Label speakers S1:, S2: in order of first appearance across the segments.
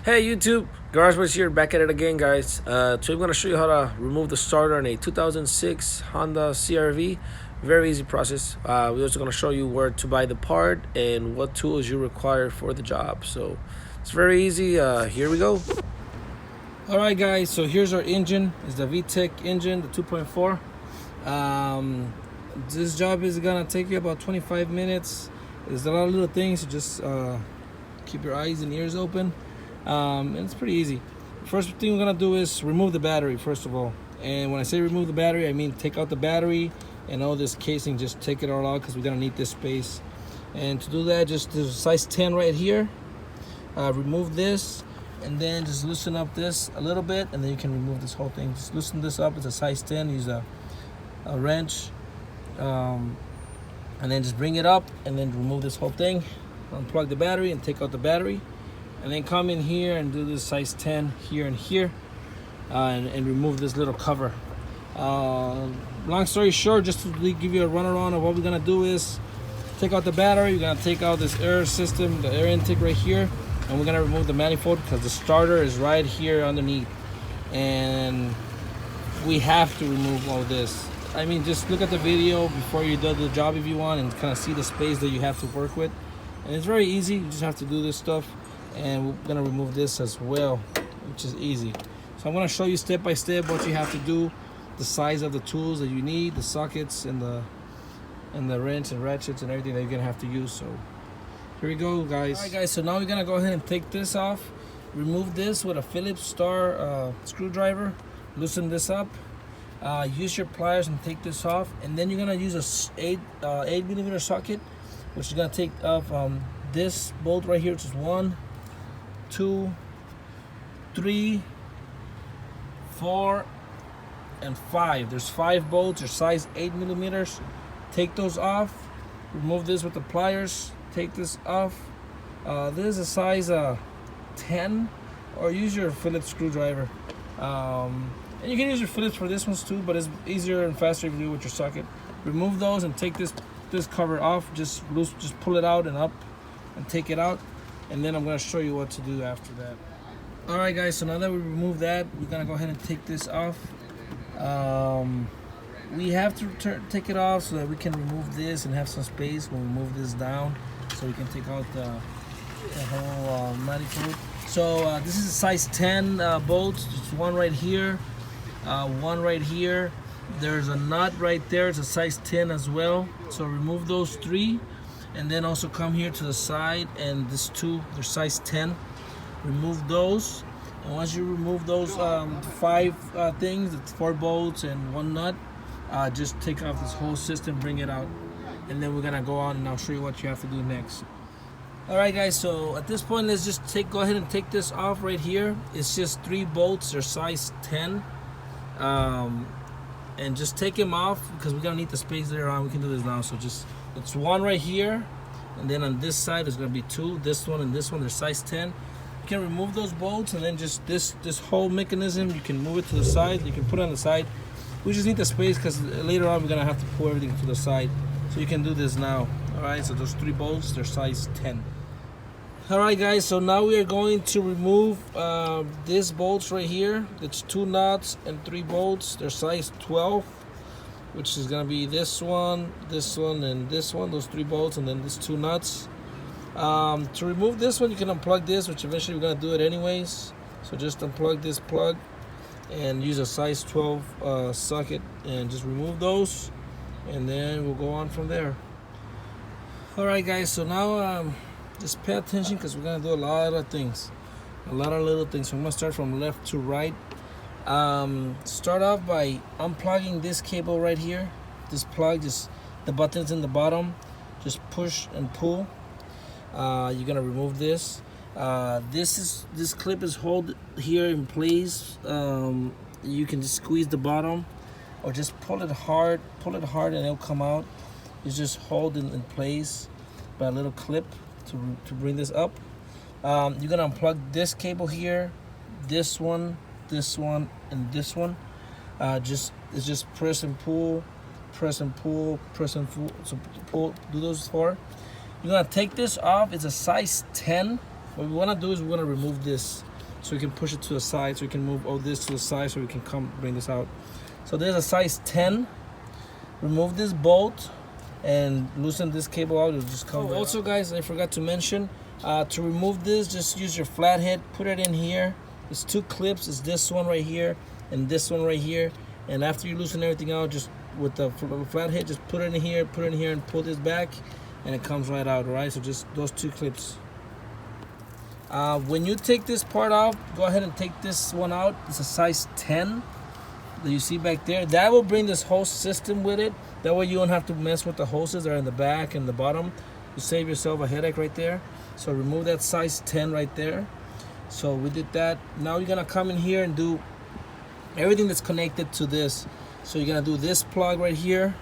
S1: Hey YouTube, GarageBoys here, back at it again, guys. Today I'm going to show you how to remove the starter on a 2006 Honda CRV. Very easy process. We're also going to show you where to buy the part and what tools you require for the job. So it's very easy. Here we go. Alright guys, so here's our engine. It's the VTEC engine, the 2.4. This job is going to take you about 25 minutes. There's a lot of little things, so just keep your eyes and ears open. And it's pretty easy. First thing we're gonna do is remove the battery first of all. And when I say remove the battery, I mean take out the battery and all this casing. Just take it all out because we're gonna need this space. And to do that, just there's a size 10 right here. Remove this, and then just loosen up this a little bit, and then you can remove this whole thing. Just loosen this up. It's a size 10. Use a wrench, and then just bring it up, and then remove this whole thing. Unplug the battery and take out the battery. And then come in here and do this size 10 here and here, and remove this little cover. Long story short, just to give you a runaround of what we're gonna do is take out the battery. We're gonna take out this air system, the air intake right here, and we're gonna remove the manifold because the starter is right here underneath. And we have to remove all this. I mean, just look at the video before you do the job if you want, and kind of see the space that you have to work with. And it's very easy. You just have to do this stuff. And we're gonna remove this as well, which is easy. So I'm gonna show you step by step what you have to do, the size of the tools that you need, the sockets and the wrench and ratchets and everything that you're gonna have to use. So here we go, guys. All right, guys. So now we're gonna go ahead and take this off. Remove this with a Phillips star screwdriver. Loosen this up. Use your pliers and take this off. And then you're gonna use a 8mm socket, which is gonna take off this bolt right here, which is 1, 2, 3, 4, and 5. There's 5 bolts. They're size 8mm. Take those off. Remove this with the pliers. Take this off. This is a size 10, or use your Phillips screwdriver. And you can use your Phillips for this ones too, but it's easier and faster if you do it with your socket. Remove those and take this cover off. Just pull it out and up, and take it out. And then I'm going to show you what to do after that. Alright guys, so now that we remove that, we're going to go ahead and take this off. We have to take it off so that we can remove this and have some space when we move this down, so we can take out the whole manifold. So this is a size 10 bolts. Just one right here, one right here. There's a nut right there. It's a size 10 as well. So remove those 3. And then also come here to the side, and this 2, they're size 10. Remove those. And once you remove those 5 things, it's 4 bolts and 1 nut, just take off this whole system, bring it out. And then we're gonna go on and I'll show you what you have to do next. Alright guys, so at this point, let's just go ahead and take this off right here. It's just 3 bolts, they're size 10. And just take them off because we're gonna need the space later on. We can do this now. So just, it's 1 right here, and then on this side there's gonna be 2. This one and this one, they're size 10. You can remove those bolts, and then just this whole mechanism, you can move it to the side. You can put it on the side. We just need the space because later on we're gonna have to pull everything to the side. So you can do this now. All right. So those 3 bolts, they're size 10. All right, guys. So now we are going to remove these bolts right here. It's 2 nuts and 3 bolts. They're size 12. Which is gonna be this one, and this one, those 3 bolts, and then these 2 nuts. To remove this one, you can unplug this, which eventually we're gonna do it anyways. So just unplug this plug and use a size 12 socket, and just remove those, and then we'll go on from there. All right, guys. So now just pay attention because we're gonna do a lot of things, a lot of little things. So I'm gonna start from left to right. Start off by unplugging this cable right here. This plug, just the buttons in the bottom, just push and pull. You're gonna remove this. This clip is hold here in place. You can just squeeze the bottom, or just pull it hard, and it'll come out. You just hold it in place by a little clip to bring this up. You're gonna unplug this cable here, this one, and this one. It's just press and pull, press and pull, press and pull. So pull, do those 4. You're gonna take this off. It's a size 10. What we wanna do is we wanna remove this. so we can push it to the side, so we can move all this to the side, so we can bring this out. So there's a size 10. Remove this bolt and loosen this cable out. It'll just come. Also, guys, I forgot to mention, to remove this, just use your flathead, put it in here. There's 2 clips. It's this one right here and this one right here. And after you loosen everything out, just with the flathead, just put it in here, and pull this back, and it comes right out. All right, so just those 2 clips. When you take this part off, go ahead and take this one out. It's a size 10 that you see back there. That will bring this hose system with it. That way you don't have to mess with the hoses that are in the back and the bottom. You save yourself a headache right there. So remove that size 10 right there. So we did that. Now you're gonna come in here and do everything that's connected to this. So you're gonna do this plug right here.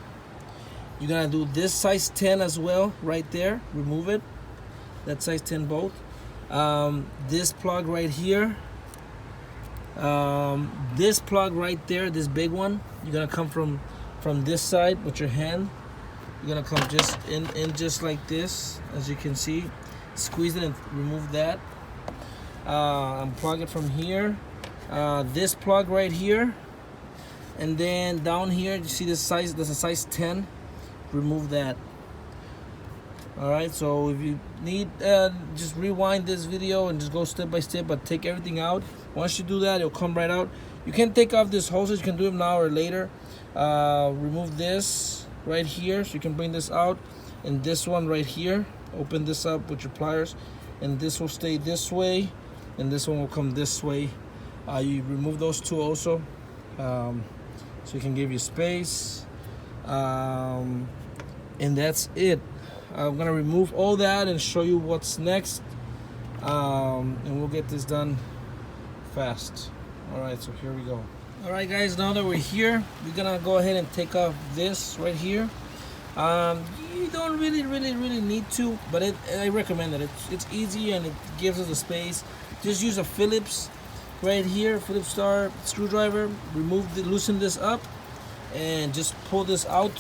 S1: You're gonna do this size 10 as well right there. Remove it. That size 10 bolt. This plug right here. This plug right there, this big one, you're gonna come from this side with your hand. You're gonna come just in just like this, as you can see. Squeeze it and remove that. Unplug it from here. This plug right here, and then down here, you see this size? That's a size 10. Remove that. All right. So if you need, just rewind this video and just go step by step, but take everything out. Once you do that, it'll come right out. You can take off this hoses. You can do them now or later. Remove this right here, so you can bring this out, and this one right here. Open this up with your pliers, and this will stay this way, and this one will come this way. You remove those 2 also, so you can give you space, and that's it. I'm gonna remove all that and show you what's next, and we'll get this done fast. All right, so here we go. All right, guys, now that we're here, we're gonna go ahead and take off this right here. You don't really need to, but I recommend it. It's easy and it gives us the space. Just use a Phillips right here, Phillips star screwdriver. Loosen this up and just pull this out.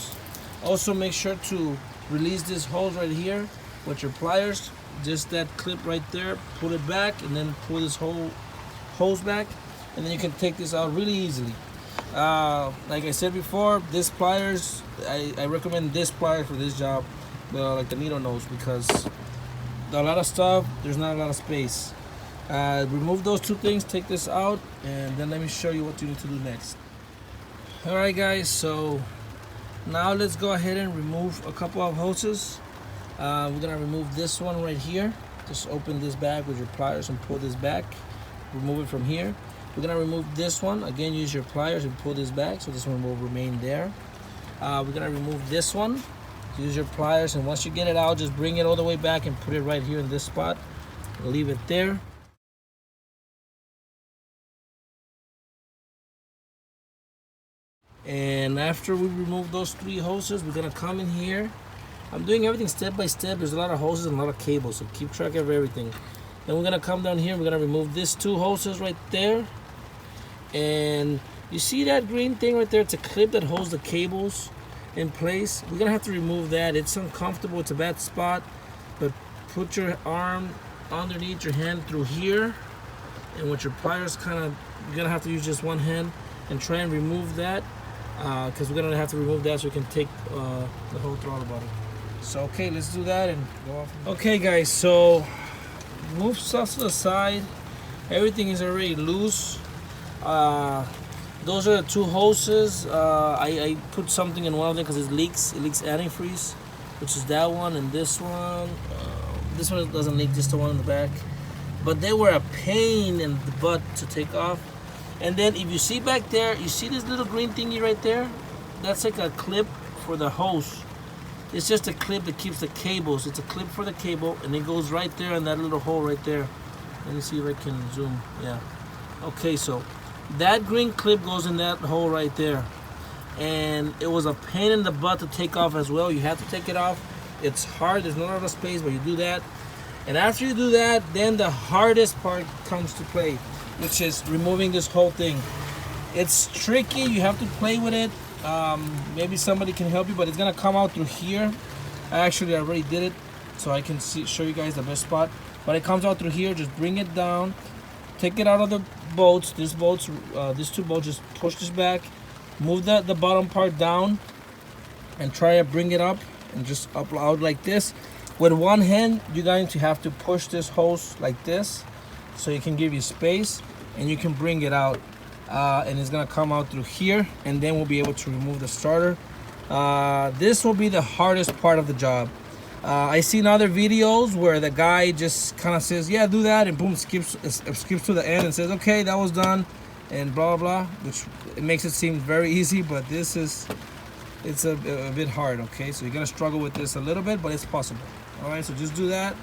S1: Also make sure to release this hose right here with your pliers. Just that clip right there, pull it back, and then pull this whole hose back, and then you can take this out really easily. Like I said before, this pliers, I recommend this pliers for this job, like the needle nose, because a lot of stuff, there's not a lot of space. Remove those 2 things, take this out, and then let me show you what you need to do next. Alright, guys, so now let's go ahead and remove a couple of hoses. We're gonna remove this one right here. Just open this bag with your pliers and pull this back. Remove it from here. We're gonna remove this one. Again, use your pliers and pull this back, so this one will remain there. We're gonna remove this one. Use your pliers, and once you get it out, just bring it all the way back and put it right here in this spot. Leave it there. And after we remove those 3 hoses, we're gonna come in here. I'm doing everything step by step. There's a lot of hoses and a lot of cables, so keep track of everything. Then we're gonna come down here. We're gonna remove these 2 hoses right there. And you see that green thing right there? It's a clip that holds the cables in place. We're gonna have to remove that. It's uncomfortable. It's a bad spot. But put your arm underneath your hand through here, and with your pliers, you're gonna have to use just one hand and try and remove that, because we're gonna have to remove that so we can take the whole throttle body. So okay, let's do that and go off. Okay, guys, so move stuff to the side. Everything is already loose. Those are the 2 hoses. I put something in one of them because it leaks antifreeze, which is that one, and this one. This one doesn't leak, just the one in the back. But they were a pain in the butt to take off. And then if you see back there, you see this little green thingy right there? That's like a clip for the hose. It's just a clip that keeps the cables. It's a clip for the cable, and it goes right there in that little hole right there. Let me see if I can zoom. Yeah. Okay, so that green clip goes in that hole right there. And it was a pain in the butt to take off as well. You have to take it off. It's hard. There's not a lot of space, but you do that. And after you do that, then the hardest part comes to play, which is removing this whole thing. It's tricky. You have to play with it. Maybe somebody can help you, but it's gonna come out through here. I already did it, so I can show you guys the best spot. But it comes out through here. Just bring it down, take it out of the bolts. These two bolts, just push this back, move the bottom part down, and try to bring it up and just up out like this. With one hand, you're going to have to push this hose like this, so you can give you space, and you can bring it out, and it's gonna come out through here, and then we'll be able to remove the starter. This will be the hardest part of the job. I seen other videos where the guy just kind of says, yeah, do that, and boom, skips to the end and says, okay, that was done, and blah blah, which it makes it seem very easy, but it's a bit hard. Okay, so you're gonna struggle with this a little bit, but it's possible. All right, so just do that,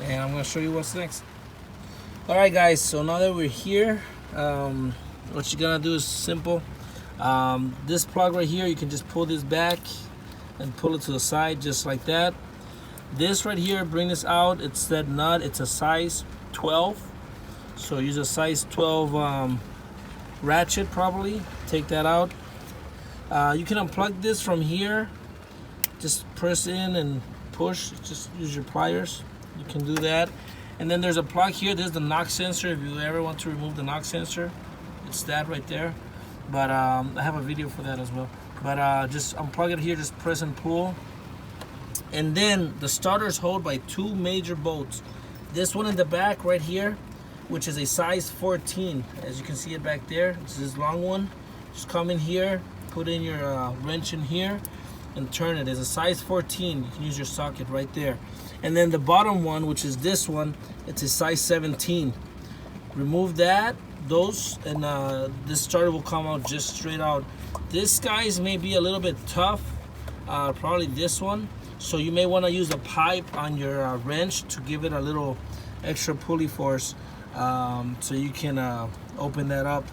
S1: and I'm gonna show you what's next. All right, guys, so now that we're here, what you're gonna do is simple. This plug right here, you can just pull this back and pull it to the side just like that. This right here, bring this out. It's that nut. It's a size 12, so use a size 12 ratchet probably. Take that out. You can unplug this from here. Just press in and push. Just use your pliers. You can do that. And then there's a plug here. There's the knock sensor. If you ever want to remove the knock sensor, it's that right there. But I have a video for that as well. But just unplug it here. Just press and pull. And then the starter is held by two major bolts. This one in the back right here, which is a size 14. As you can see it back there, it's this long one. Just come in here, put in your wrench in here, and turn it. It's a size 14. You can use your socket right there. And then the bottom one, which is this one, it's a size 17. Remove that, those, and this starter will come out just straight out. This guys may be a little bit tough, probably this one. So you may want to use a pipe on your wrench to give it a little extra pulley force, so you can open that up.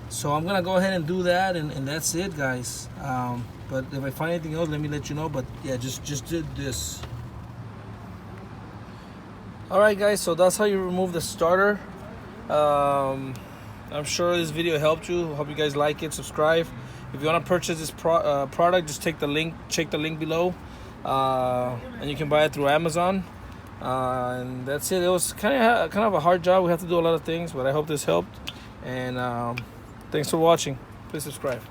S1: So I'm gonna go ahead and do that, and that's it, guys. But if I find anything else, let me let you know. But yeah, just did this. All right, guys, so that's how you remove the starter. I'm sure this video helped you. Hope you guys like it. Subscribe. If you want to purchase this product, just check the link below, and you can buy it through Amazon. And that's it. It was kind of a hard job. We have to do a lot of things, but I hope this helped. And thanks for watching. Please subscribe.